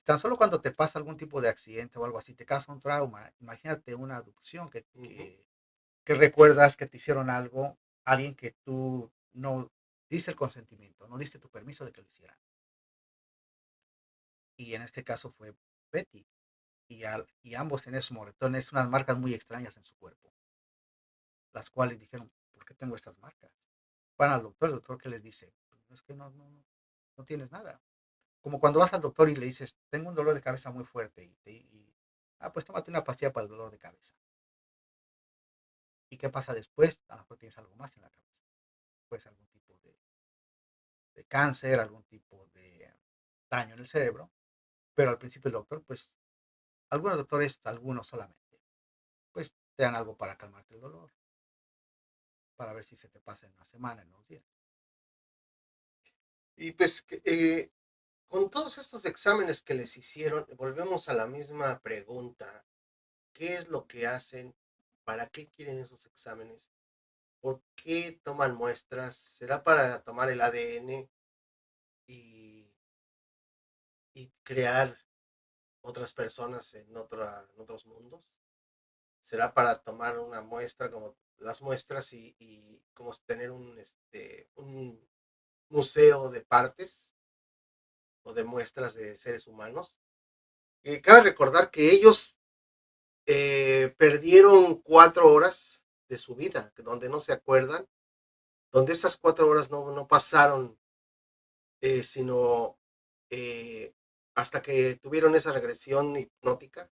Tan solo cuando te pasa algún tipo de accidente o algo así, te causa un trauma. Imagínate una adopción Uh -huh. que recuerdas que te hicieron algo, alguien que tú no diste el consentimiento, no diste tu permiso de que lo hicieran. Y en este caso fue Betty. Y ambos tenían sus moretones, unas marcas muy extrañas en su cuerpo, las cuales dijeron, ¿por qué tengo estas marcas? Van al doctor, el doctor que les dice, pues es que no tienes nada. Como cuando vas al doctor y le dices, tengo un dolor de cabeza muy fuerte pues tómate una pastilla para el dolor de cabeza. ¿Y qué pasa después? A lo mejor tienes algo más en la cabeza. Puede ser algún tipo de cáncer, algún tipo de daño en el cerebro, pero al principio el doctor, pues algunos doctores, algunos solamente, pues te dan algo para calmarte el dolor, para ver si se te pasa en una semana, en unos días. Y pues con todos estos exámenes que les hicieron, volvemos a la misma pregunta. ¿Qué es lo que hacen? ¿Para qué quieren esos exámenes? ¿Por qué toman muestras? ¿Será para tomar el ADN y, y crear otras personas en otros mundos? ¿Será para tomar una muestra como las muestras y como tener un museo de partes o de muestras de seres humanos? Cabe recordar que ellos perdieron 4 horas de su vida, donde no se acuerdan, donde esas 4 horas no pasaron, sino eh, hasta que tuvieron esa regresión hipnótica,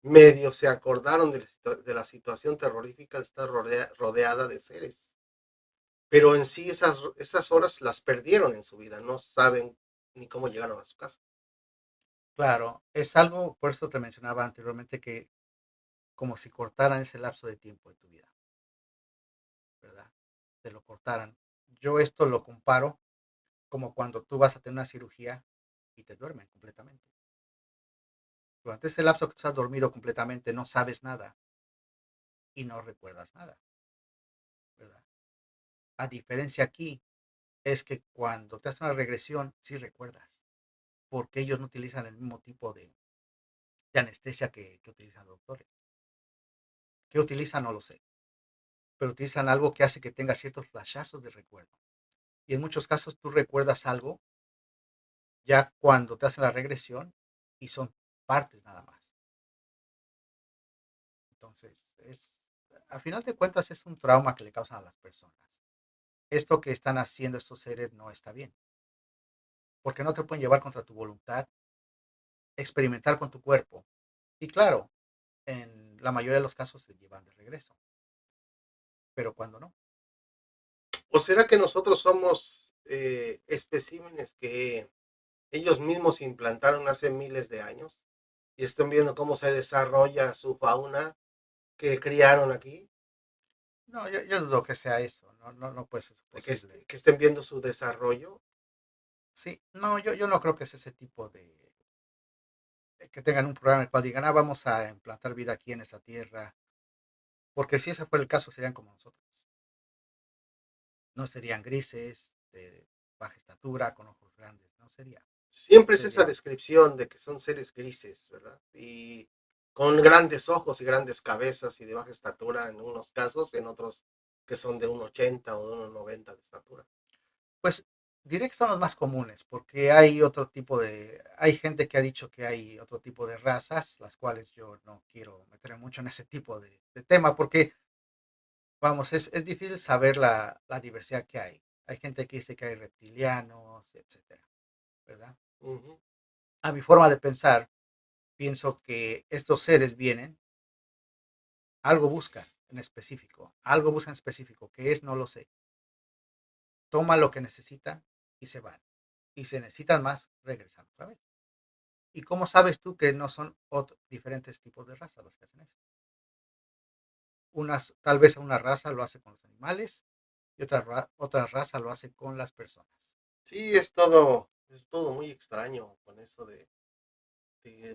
medio se acordaron de la situación terrorífica de estar rodeada de seres. Pero en sí esas horas las perdieron en su vida, no saben ni cómo llegaron a su casa. Claro, es algo, por eso te mencionaba anteriormente que como si cortaran ese lapso de tiempo de tu vida, ¿verdad? Te lo cortaran. Yo esto lo comparo como cuando tú vas a tener una cirugía y te duermen completamente. Durante ese lapso que estás dormido completamente no sabes nada y no recuerdas nada, ¿verdad? A diferencia aquí es que cuando te hacen una regresión sí recuerdas, porque ellos no utilizan el mismo tipo de anestesia que utilizan los doctores. ¿Qué utilizan? No lo sé, pero utilizan algo que hace que tengas ciertos flashazos de recuerdo. Y en muchos casos tú recuerdas algo ya cuando te hacen la regresión y son partes nada más. Entonces, al final de cuentas es un trauma que le causan a las personas. Esto que están haciendo estos seres no está bien, porque no te pueden llevar contra tu voluntad, experimentar con tu cuerpo. Y claro, en la mayoría de los casos se llevan de regreso, pero cuando no. ¿O será que nosotros somos especímenes que ellos mismos implantaron hace miles de años y están viendo cómo se desarrolla su fauna que criaron aquí? No, yo dudo que sea eso, no puede ser Que, posible. que estén viendo su desarrollo. Sí, no, yo no creo que es ese tipo de que tengan un programa en el cual digan, vamos a implantar vida aquí en esta tierra, porque si ese fuera el caso serían como nosotros, no serían grises, de baja estatura, con ojos grandes, no sería, Siempre es esa sería, descripción de que son seres grises, ¿verdad? Y con grandes ojos y grandes cabezas y de baja estatura en unos casos, en otros que son de 1,80 o de 1,90 de estatura. pues diré que son los más comunes, porque hay otro tipo hay gente que ha dicho que hay otro tipo de razas, las cuales yo no quiero meter mucho en ese tipo de tema, porque, vamos, es difícil saber la diversidad que hay. Hay gente que dice que hay reptilianos, etcétera, ¿verdad? Uh -huh. A mi forma de pensar, pienso que estos seres vienen, algo buscan en específico, que es, no lo sé. Toman lo que necesitan y se van. Y si necesitan más, regresan otra vez. ¿Y cómo sabes tú que no son diferentes tipos de razas las que hacen eso? Tal vez una raza lo hace con los animales y otra raza lo hace con las personas. Sí, es todo muy extraño con eso de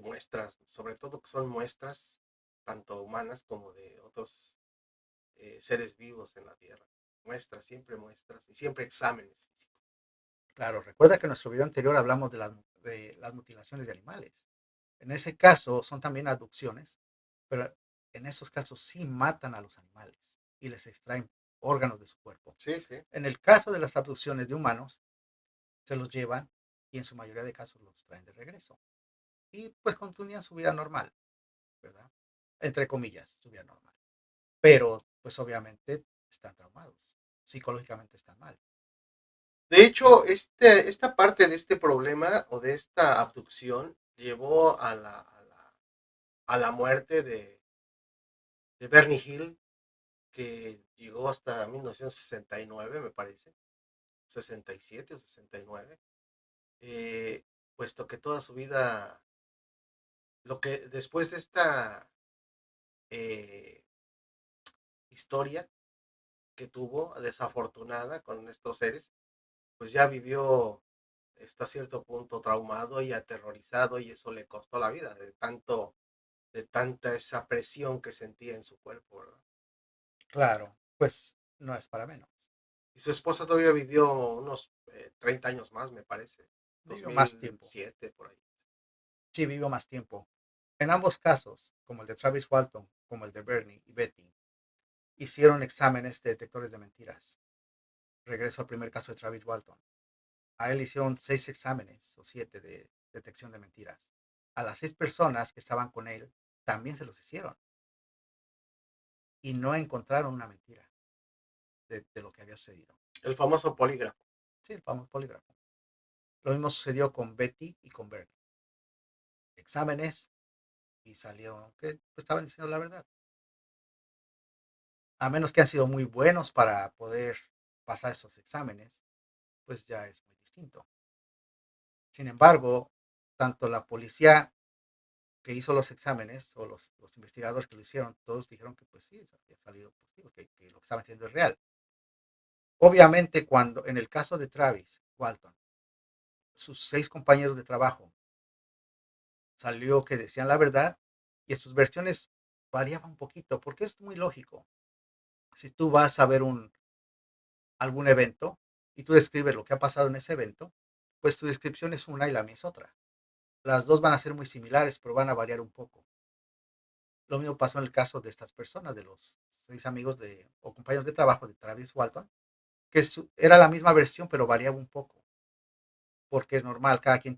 muestras, sobre todo que son muestras tanto humanas como de otros seres vivos en la Tierra. Muestras y siempre exámenes físicos. Claro, recuerda que en nuestro video anterior hablamos de las mutilaciones de animales. En ese caso son también abducciones, pero en esos casos sí matan a los animales y les extraen órganos de su cuerpo. Sí, sí. En el caso de las abducciones de humanos, se los llevan y en su mayoría de casos los traen de regreso. Y pues continúan su vida normal, ¿verdad? Entre comillas, su vida normal. Pero pues obviamente están traumados, psicológicamente están mal. De hecho, esta parte de este problema o de esta abducción llevó a la muerte de Bernie Hill, que llegó hasta 1969, me parece, 67 o 69, puesto que toda su vida, lo que después de esta historia que tuvo desafortunada con estos seres, pues ya vivió hasta cierto punto traumado y aterrorizado y eso le costó la vida de tanta esa presión que sentía en su cuerpo, ¿verdad? Claro, pues no es para menos. Y su esposa todavía vivió unos 30 años más, me parece, Vivió más tiempo. 2007 por ahí. Sí, vivió más tiempo. En ambos casos, como el de Travis Walton, como el de Bernie y Betty, hicieron exámenes de detectores de mentiras. Regreso al primer caso de Travis Walton. A él hicieron 6 exámenes o 7 de detección de mentiras. A las 6 personas que estaban con él también se los hicieron y no encontraron una mentira de lo que había sucedido. El famoso polígrafo. Sí, el famoso polígrafo. Lo mismo sucedió con Betty y con Bernie. Exámenes y salieron que pues, estaban diciendo la verdad. A menos que han sido muy buenos para poder pasar esos exámenes, pues ya es muy distinto. Sin embargo, tanto la policía que hizo los exámenes o los investigadores que lo hicieron, todos dijeron que pues sí, había salido positivo, que lo que estaban haciendo es real. Obviamente, cuando en el caso de Travis Walton, sus 6 compañeros de trabajo salió que decían la verdad y en sus versiones variaban un poquito, porque es muy lógico. Si tú vas a ver algún evento y tú describes lo que ha pasado en ese evento, pues tu descripción es una y la mía es otra. Las dos van a ser muy similares, pero van a variar un poco. Lo mismo pasó en el caso de estas personas, de los 6 amigos o compañeros de trabajo de Travis Walton, que era la misma versión, pero variaba un poco, porque es normal, cada quien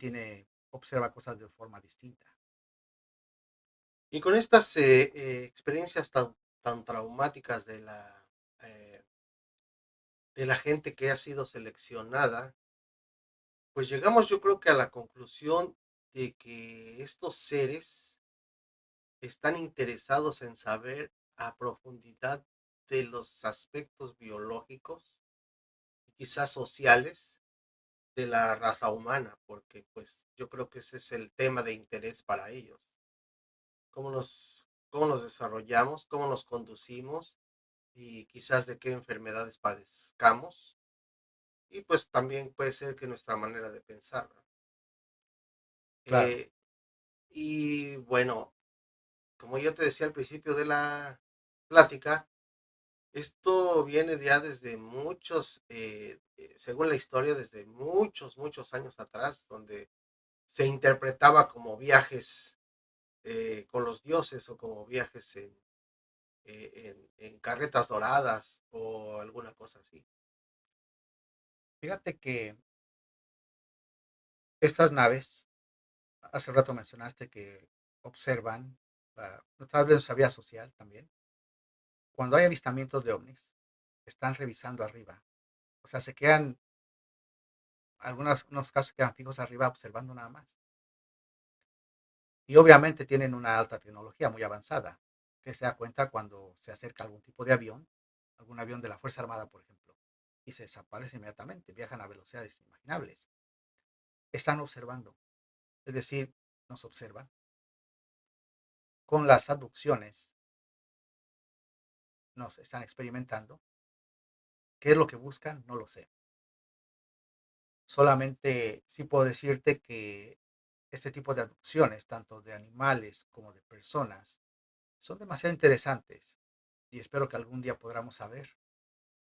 observa cosas de forma distinta. Y con estas experiencias tan traumáticas eh, de la gente que ha sido seleccionada, pues llegamos yo creo que a la conclusión de que estos seres están interesados en saber a profundidad de los aspectos biológicos y quizás sociales de la raza humana, porque pues yo creo que ese es el tema de interés para ellos. Cómo nos desarrollamos, cómo nos conducimos y quizás de qué enfermedades padezcamos. Y pues también puede ser que nuestra manera de pensar, ¿no? Claro, Eh, y bueno, como yo te decía al principio de la plática, esto viene ya desde según la historia, desde muchos años atrás, donde se interpretaba como viajes con los dioses o como viajes en carretas doradas o alguna cosa así. fíjate que estas naves, hace rato mencionaste que observan, tal vez nuestra vida social también, cuando hay avistamientos de ovnis, están revisando arriba, o sea, se quedan, unos casos quedan fijos arriba observando nada más. Y obviamente tienen una alta tecnología muy avanzada, que se da cuenta cuando se acerca algún tipo de avión, algún avión de la Fuerza Armada, por ejemplo, y se desaparece inmediatamente, viajan a velocidades inimaginables. Están observando, es decir, nos observan. Con las abducciones nos están experimentando. ¿Qué es lo que buscan? No lo sé. Solamente sí puedo decirte que este tipo de abducciones, tanto de animales como de personas, son demasiado interesantes y espero que algún día podamos saber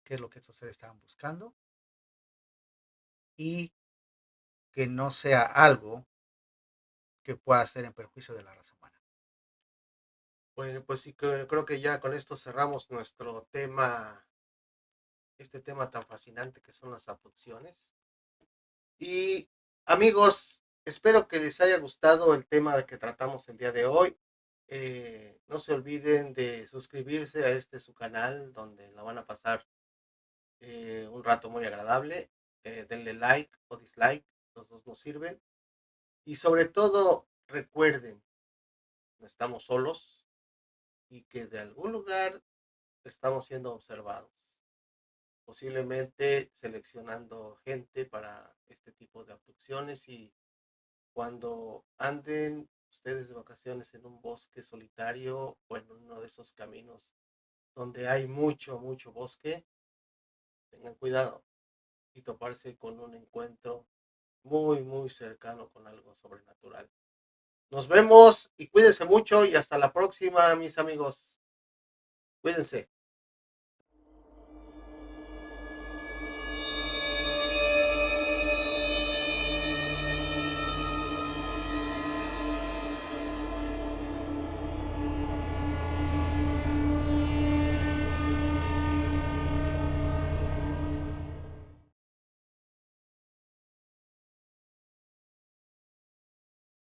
qué es lo que estos seres estaban buscando y que no sea algo que pueda ser en perjuicio de la raza humana. Bueno, pues sí, creo que ya con esto cerramos nuestro tema, este tema tan fascinante que son las abducciones. Y amigos, espero que les haya gustado el tema que tratamos el día de hoy. No se olviden de suscribirse a este su canal donde la van a pasar un rato muy agradable. Denle like o dislike, los dos nos sirven. Y sobre todo, recuerden, no estamos solos y que de algún lugar estamos siendo observados, posiblemente seleccionando gente para este tipo de abducciones y cuando anden ustedes de vacaciones en un bosque solitario o en uno de esos caminos donde hay mucho, mucho bosque, tengan cuidado y toparse con un encuentro muy, muy cercano con algo sobrenatural. Nos vemos y cuídense mucho y hasta la próxima, mis amigos. Cuídense.